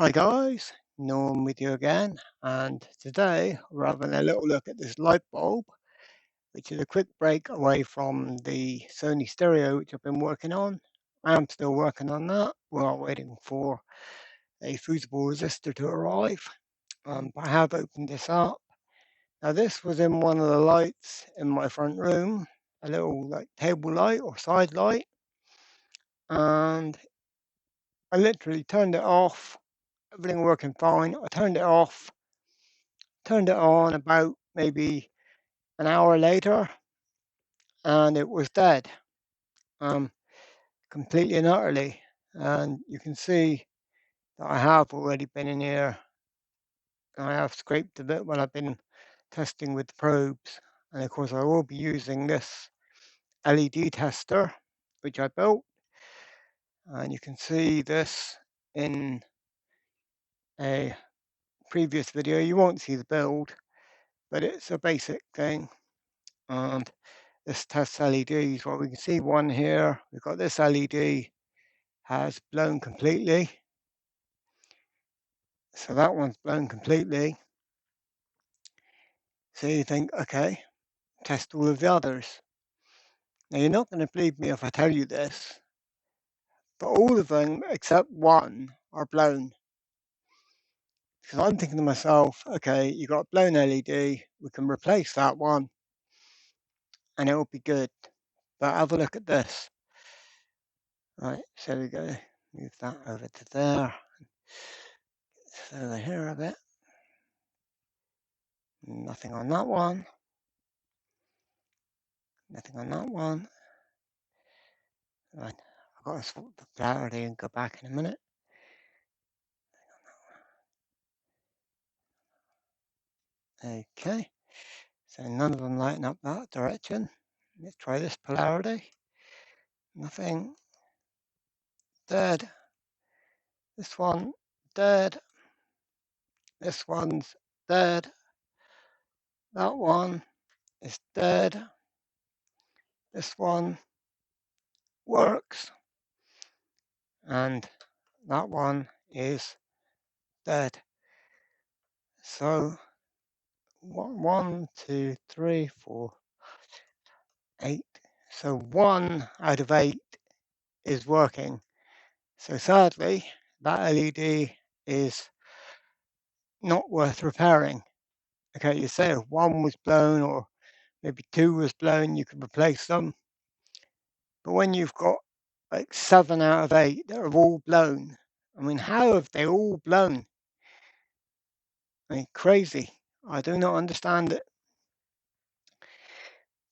Hi guys, Norm with you again, and today we're having a little look at this light bulb, which is a quick break away from the Sony stereo which I've been working on. I'm still working on that while waiting for a fusible resistor to arrive. But I have opened this up. Now this was in one of the lights in my front room, a little like table light or side light, and I literally turned it off, everything working fine. I turned it off, turned it on about maybe an hour later, and it was dead, um, completely and utterly. And you can see that I have already been in here. I have scraped a bit when I've been testing with the probes. And of course, I will be using this LED tester, which I built. And you can see this in a previous video. You won't see the build, but it's a basic thing. And this tests LEDs. Well, we can see one here. We've got this LED has blown completely. So that one's blown completely. So you think, okay, test all of the others. Now you're not going to believe me if I tell you this, but all of them except one are blown. Because I'm thinking to myself, okay, you got a blown LED, we can replace that one and it'll be good. But have a look at this. Right, so we go, move that over to there, over here a bit. Nothing on that one. Nothing on that one. Right, I've got to swap the polarity and go back in a minute. Okay, so none of them lighten up that direction. Let's try this polarity. Nothing. Dead. This one, dead. This one's dead. That one is dead. This one works. And that one is dead. So 1, 2, 3, 4, 8. So 1 out of 8 is working. So sadly, that LED is not worth repairing. Okay, you say if 1 was blown or maybe 2 was blown, you could replace them. But when you've got like 7 out of 8 that are all blown, I mean, how have they all blown? I mean, crazy. I do not understand it.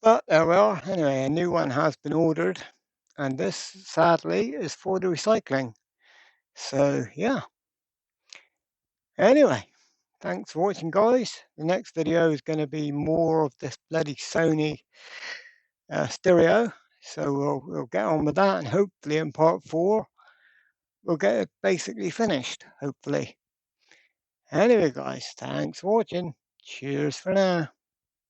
But there we are. Anyway, a new one has been ordered, and this sadly is for the recycling. So yeah. Anyway, thanks for watching, guys. The next video is going to be more of this bloody Sony stereo. So we'll get on with that, and hopefully in part 4 we'll get it basically finished. Hopefully. Anyway, guys, thanks for watching. Cheers for now.